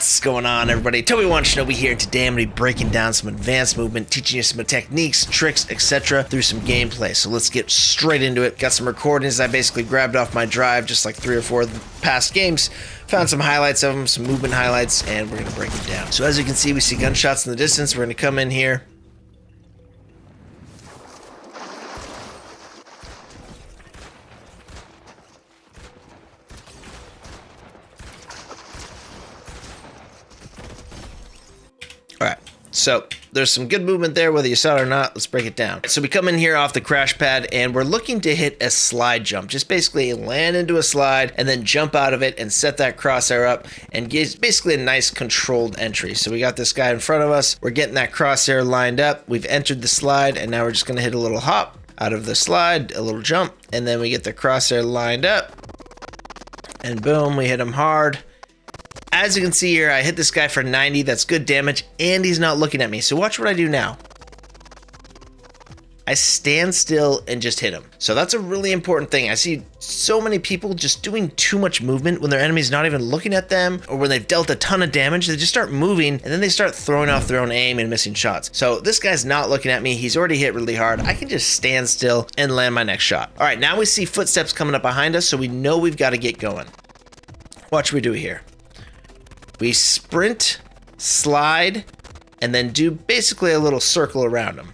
What's going on, everybody? Toby1 Shinobi here, and today I'm going to be breaking down some advanced movement, teaching you some techniques, tricks, etc. through some gameplay. So let's get straight into it. Got some recordings I basically grabbed off my drive, just like 3 or 4 of the past games. Found some highlights of them, some movement highlights, and we're going to break them down. So as you can see, we see gunshots in the distance. We're going to come in here. Alright, so there's some good movement there, whether you saw it or not. Let's break it down. So we come in here off the crash pad, and we're looking to hit a slide jump. Just basically land into a slide, and then jump out of it, and set that crosshair up, and get basically a nice controlled entry. So we got this guy in front of us. We're getting that crosshair lined up. We've entered the slide, and now we're just going to hit a little hop out of the slide, a little jump, and then we get the crosshair lined up, and boom, we hit him hard. As you can see here, I hit this guy for 90. That's good damage, and he's not looking at me. So watch what I do now. I stand still and just hit him. So that's a really important thing. I see so many people just doing too much movement when their enemy's not even looking at them, or when they've dealt a ton of damage. They just start moving, and then they start throwing off their own aim and missing shots. So this guy's not looking at me. He's already hit really hard. I can just stand still and land my next shot. All right, now we see footsteps coming up behind us, so we know we've got to get going. Watch what we do here. We sprint, slide, and then do basically a little circle around him.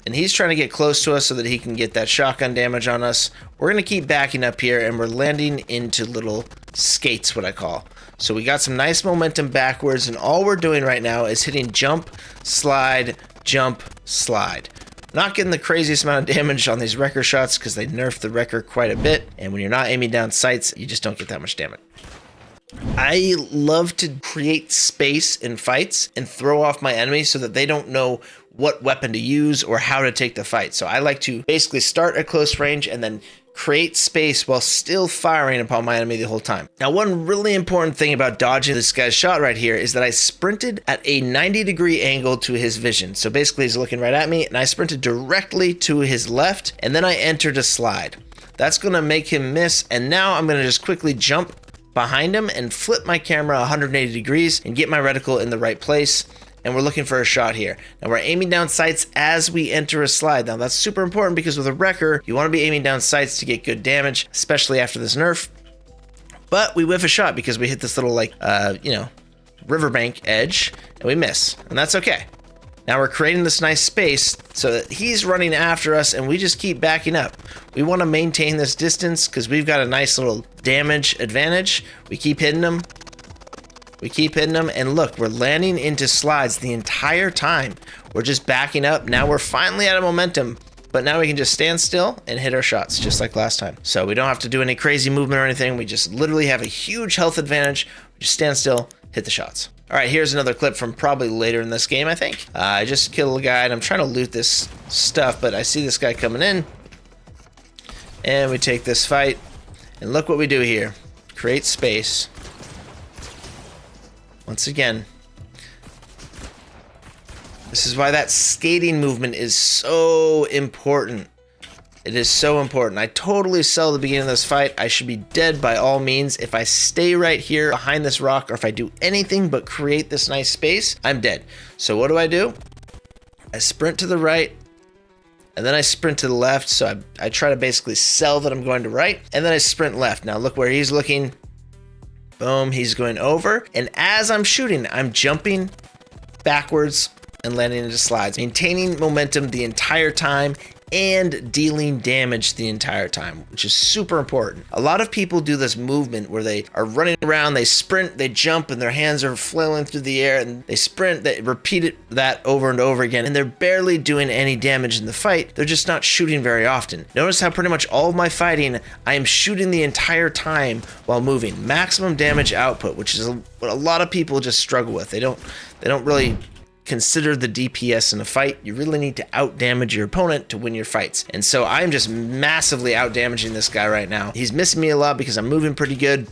And he's trying to get close to us so that he can get that shotgun damage on us. We're going to keep backing up here, and we're landing into little skates, what I call. So we got some nice momentum backwards, and all we're doing right now is hitting jump, slide, jump, slide. Not getting the craziest amount of damage on these wrecker shots because they nerfed the wrecker quite a bit. And when you're not aiming down sights, you just don't get that much damage. I love to create space in fights and throw off my enemies so that they don't know what weapon to use or how to take the fight. So I like to basically start at close range and then create space while still firing upon my enemy the whole time. Now, one really important thing about dodging this guy's shot right here is that I sprinted at a 90-degree angle to his vision. So basically he's looking right at me, and I sprinted directly to his left, and then I entered a slide. That's going to make him miss, and now I'm going to just quickly jump behind him and flip my camera 180 degrees and get my reticle in the right place. And we're looking for a shot here. Now we're aiming down sights as we enter a slide. Now that's super important because with a wrecker, you want to be aiming down sights to get good damage, especially after this nerf. But we whiff a shot because we hit this little riverbank edge, and we miss, and that's okay. Now we're creating this nice space so that he's running after us, and we just keep backing up. We want to maintain this distance because we've got a nice little damage advantage. We keep hitting them. We keep hitting them, and look, we're landing into slides the entire time. We're just backing up. Now we're finally out of momentum, but now we can just stand still and hit our shots just like last time. So we don't have to do any crazy movement or anything. We just literally have a huge health advantage. We just stand still, hit the shots. All right, here's another clip from probably later in this game, I think. I just killed a guy, and I'm trying to loot this stuff, but I see this guy coming in. And we take this fight, and look what we do here. Create space. Once again, this is why that skating movement is so important. It is so important. I totally sell the beginning of this fight. I should be dead by all means. If I stay right here behind this rock, or if I do anything but create this nice space, I'm dead. So what do? I sprint to the right, and then I sprint to the left. So I try to basically sell that I'm going to right, and then I sprint left. Now look where he's looking. Boom, he's going over. And as I'm shooting, I'm jumping backwards and landing into slides, maintaining momentum the entire time and dealing damage the entire time, which is super important. A lot of people do this movement where they are running around, they sprint, they jump, and their hands are flailing through the air, and they sprint, they repeat that over and over again, and they're barely doing any damage in the fight. They're just not shooting very often. Notice how pretty much all of my fighting, I am shooting the entire time while moving. Maximum damage output, which is what a lot of people just struggle with. They don't really consider the DPS in a fight. You really need to out damage your opponent to win your fights. And so I'm just massively out damaging this guy right now. He's missing me a lot because I'm moving pretty good.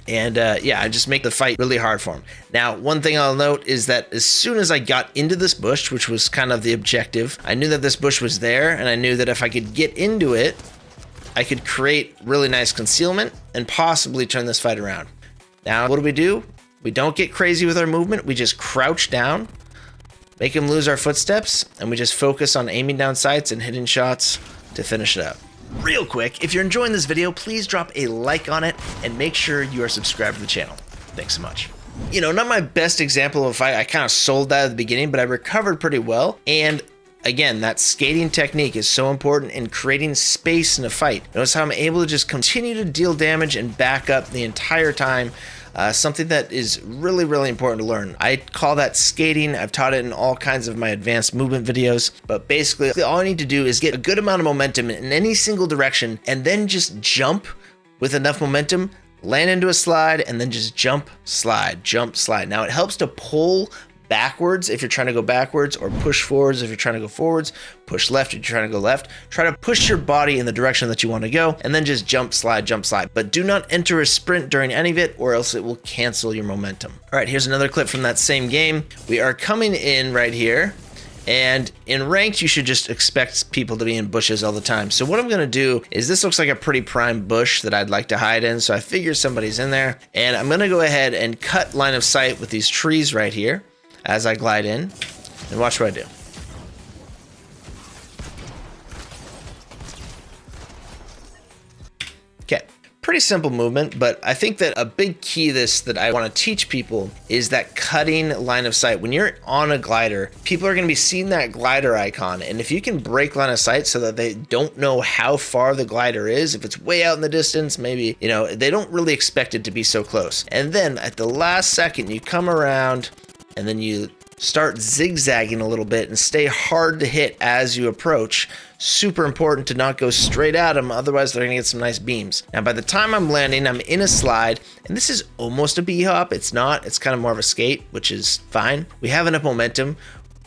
And yeah, I just make the fight really hard for him. Now, one thing I'll note is that as soon as I got into this bush, which was kind of the objective, I knew that this bush was there, and I knew that if I could get into it, I could create really nice concealment and possibly turn this fight around. Now, what do? We don't get crazy with our movement. We just crouch down, make him lose our footsteps, and we just focus on aiming down sights and hitting shots to finish it up. Real quick, if you're enjoying this video, please drop a like on it and make sure you are subscribed to the channel. Thanks so much. You know, not my best example of a fight. I kind of sold that at the beginning, but I recovered pretty well. And again, that skating technique is so important in creating space in a fight. Notice how I'm able to just continue to deal damage and back up the entire time. Something that is really, really important to learn. I call that skating. I've taught it in all kinds of my advanced movement videos, but basically all I need to do is get a good amount of momentum in any single direction and then just jump with enough momentum, land into a slide, and then just jump, slide, jump, slide. Now it helps to pull backwards if you're trying to go backwards, or push forwards if you're trying to go forwards, push left if you're trying to go left. Try to push your body in the direction that you want to go, and then just jump, slide, jump, slide. But do not enter a sprint during any of it, or else it will cancel your momentum. All right, here's another clip from that same game. We are coming in right here, and in ranked, you should just expect people to be in bushes all the time. So what I'm gonna do is, this looks like a pretty prime bush that I'd like to hide in, so I figure somebody's in there, and I'm gonna go ahead and cut line of sight with these trees right here as I glide in, and watch what I do. Okay, pretty simple movement, but I think that a big key to this that I want to teach people is that cutting line of sight. When you're on a glider, people are going to be seeing that glider icon, and if you can break line of sight so that they don't know how far the glider is, if it's way out in the distance, maybe, you know, they don't really expect it to be so close. And then at the last second, you come around and then you start zigzagging a little bit and stay hard to hit as you approach. Super important to not go straight at them, otherwise they're gonna get some nice beams. Now by the time I'm landing, I'm in a slide, and this is almost a B-hop. It's not, it's kind of more of a skate, which is fine. We have enough momentum.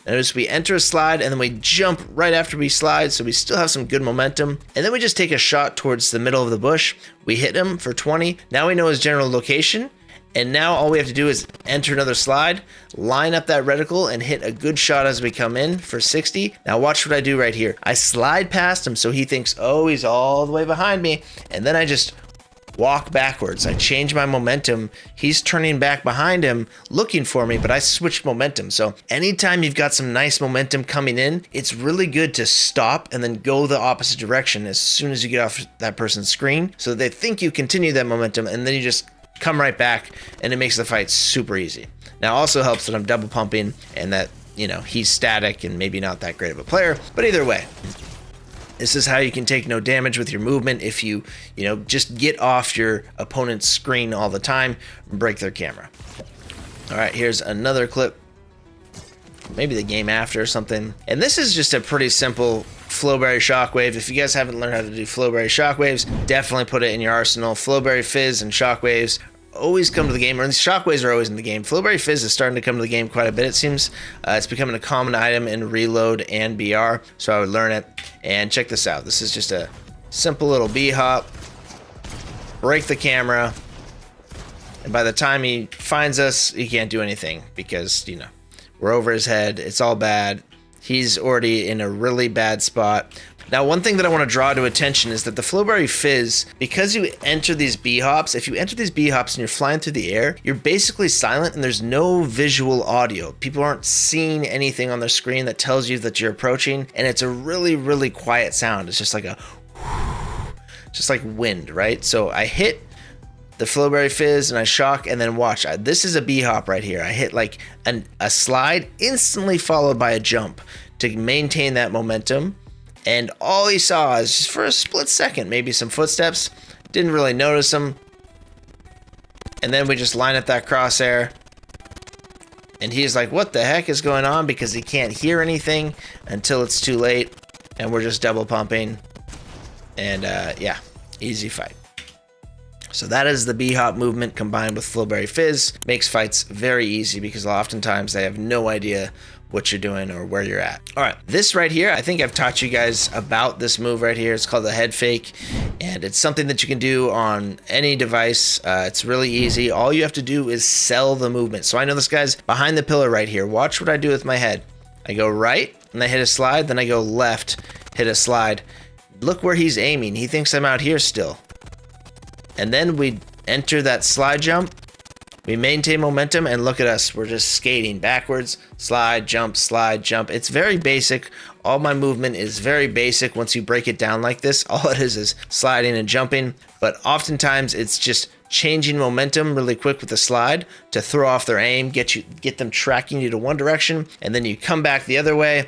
Notice we enter a slide and then we jump right after we slide, so we still have some good momentum. And then we just take a shot towards the middle of the bush. We hit him for 20. Now we know his general location. And now all we have to do is enter another slide, line up that reticle, and hit a good shot as we come in for 60. Now watch what I do right here. I slide past him so he thinks, oh, he's all the way behind me. And then I just walk backwards. I change my momentum. He's turning back behind him, looking for me, but I switched momentum. So anytime you've got some nice momentum coming in, it's really good to stop and then go the opposite direction as soon as you get off that person's screen, so that they think you continue that momentum, and then you just come right back, and it makes the fight super easy. Now, also helps that I'm double pumping and that, you know, he's static and maybe not that great of a player, but either way, this is how you can take no damage with your movement if you know, just get off your opponent's screen all the time and break their camera. All right, here's another clip, maybe the game after or something. And this is just a pretty simple Flowberry shockwave. If you guys haven't learned how to do Flowberry shockwaves, definitely put it in your arsenal. Flowberry fizz and shockwaves always come to the game, or these shockwaves are always in the game. Flowberry fizz is starting to come to the game quite a bit, it seems. It's becoming a common item in reload and BR, so I would learn it. And check this out. This is just a simple little B-hop. Break the camera, and by the time he finds us, he can't do anything because, you know, we're over his head. It's all bad. He's already in a really bad spot. Now, one thing that I want to draw to attention is that the Flowberry fizz, because you enter these B-hops, if you enter these B-hops and you're flying through the air, you're basically silent and there's no visual audio. People aren't seeing anything on their screen that tells you that you're approaching, and it's a really, really quiet sound. It's just like a, just like wind, right? So I hit the Flowberry fizz and I shock, and then watch. This is a B-hop right here. I hit like a slide, instantly followed by a jump to maintain that momentum. And all he saw is, just for a split second, maybe some footsteps. Didn't really notice them. And then we just line up that crosshair. And he's like, what the heck is going on? Because he can't hear anything until it's too late. And we're just double pumping. And yeah, easy fight. So that is the B-hop movement combined with Flowberry fizz. Makes fights very easy because oftentimes they have no idea what you're doing or where you're at. All right, this right here, I think I've taught you guys about this move right here. It's called the head fake, and it's something that you can do on any device. It's really easy. All you have to do is sell the movement. So I know this guy's behind the pillar right here. Watch what I do with my head. I go right, and I hit a slide, then I go left, hit a slide. Look where he's aiming. He thinks I'm out here still. And then we enter that slide jump, We maintain momentum, and look at us. We're just skating backwards, slide, jump, slide, jump. It's very basic. All my movement is very basic once you break it down like this. All it is sliding and jumping, but oftentimes it's just changing momentum really quick with the slide to throw off their aim, get them tracking you to one direction, and then you come back the other way,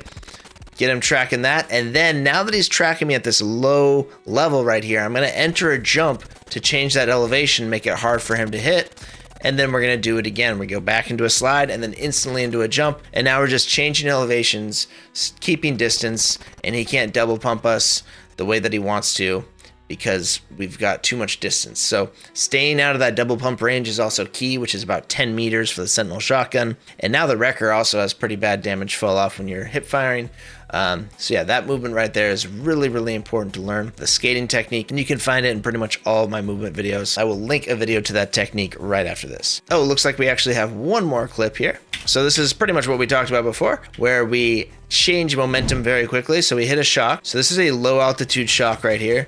get him tracking that, and then now that he's tracking me at this low level right here, I'm going to enter a jump to change that elevation, make it hard for him to hit, and then we're going to do it again. We go back into a slide and then instantly into a jump, and now we're just changing elevations, keeping distance, and he can't double pump us the way that he wants to, because we've got too much distance. So staying out of that double pump range is also key, which is about 10 meters for the Sentinel shotgun. And now the Wrecker also has pretty bad damage fall off when you're hip firing. So yeah, that movement right there is really, really important to learn. The skating technique, and you can find it in pretty much all of my movement videos. I will link a video to that technique right after this. Oh, looks like we actually have one more clip here. So this is pretty much what we talked about before, where we change momentum very quickly. So we hit a shock. So this is a low altitude shock right here.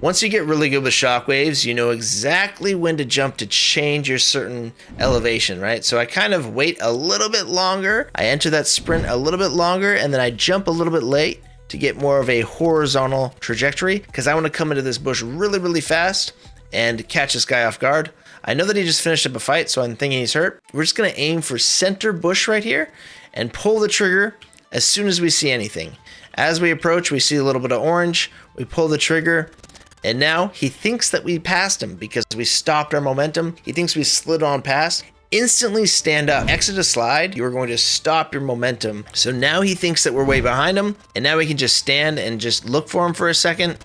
Once you get really good with shock waves, you know exactly when to jump to change your certain elevation, right? So I kind of wait a little bit longer. I enter that sprint a little bit longer, and then I jump a little bit late to get more of a horizontal trajectory, because I want to come into this bush really, really fast and catch this guy off guard. I know that he just finished up a fight, so I'm thinking he's hurt. We're just going to aim for center bush right here and pull the trigger as soon as we see anything. As we approach, we see a little bit of orange. We pull the trigger, and now he thinks that we passed him because we stopped our momentum. He thinks we slid on past. Instantly stand up, exit a slide. You are going to stop your momentum. So now he thinks that we're way behind him, and now we can just stand and just look for him for a second.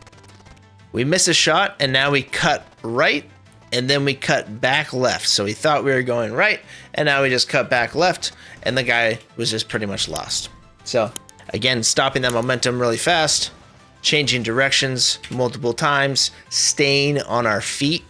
We miss a shot, and now we cut right, and then we cut back left. So he thought we were going right, and now we just cut back left, and the guy was just pretty much lost. So again, stopping that momentum really fast, changing directions multiple times, staying on our feet.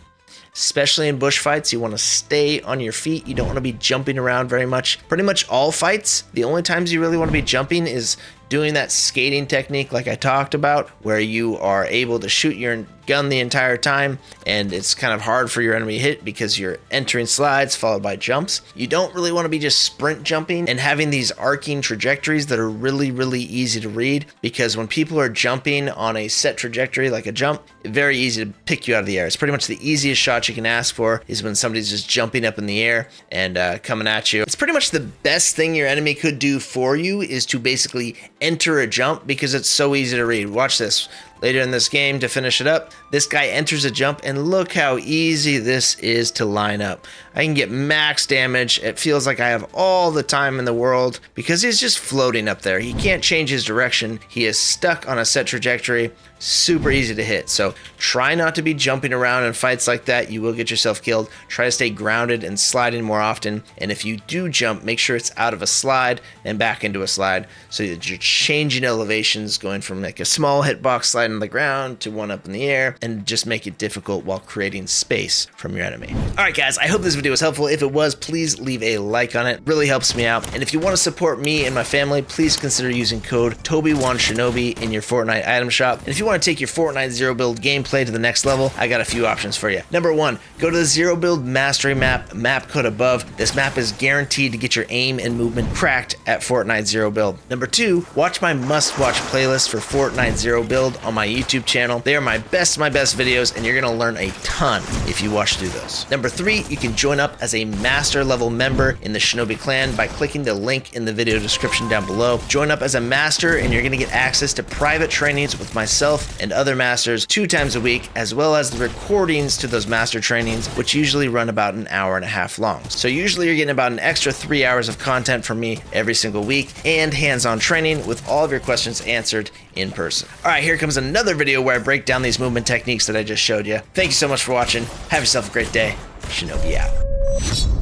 Especially in bush fights, you want to stay on your feet. You don't want to be jumping around very much. Pretty much all fights, the only times you really want to be jumping is doing that skating technique like I talked about, where you are able to shoot your gun the entire time, and it's kind of hard for your enemy to hit because you're entering slides followed by jumps. You don't really want to be just sprint jumping and having these arcing trajectories that are really, really easy to read, because when people are jumping on a set trajectory like a jump, it's very easy to pick you out of the air. It's pretty much the easiest shot you can ask for is when somebody's just jumping up in the air and coming at you. It's pretty much the best thing your enemy could do for you is to basically enter a jump, because it's so easy to read. Watch this. Later in this game, to finish it up, this guy enters a jump, and look how easy this is to line up. I can get max damage. It feels like I have all the time in the world because he's just floating up there. He can't change his direction. He is stuck on a set trajectory. Super easy to hit. So try not to be jumping around in fights like that. You will get yourself killed. Try to stay grounded and sliding more often. And if you do jump, make sure it's out of a slide and back into a slide, so that you're changing elevations, going from like a small hitbox slide on the ground to one up in the air, and just make it difficult while creating space from your enemy. All right, guys, I hope this video was helpful. If it was, please leave a like on it. It really helps me out. And if you want to support me and my family, please consider using code Toby1Shinobi in your Fortnite item shop. And if you want to take your Fortnite Zero Build gameplay to the next level, I got a few options for you. Number one, go to the Zero Build Mastery map code above. This map is guaranteed to get your aim and movement cracked at Fortnite Zero Build. Number two, watch my must-watch playlist for Fortnite Zero Build on my YouTube channel. They are my best videos, and you're gonna learn a ton if you watch through those. Number three, you can join up as a master level member in the Shinobi Clan by clicking the link in the video description down below. Join up as a master, and you're gonna get access to private trainings with myself and other masters 2 times a week, as well as the recordings to those master trainings, which usually run about an hour and a half long. So usually you're getting about an extra 3 hours of content from me every single week, and hands-on training with all of your questions answered in person. All right, here comes another video where I break down these movement techniques that I just showed you. Thank you so much for watching. Have yourself a great day. Shinobi out.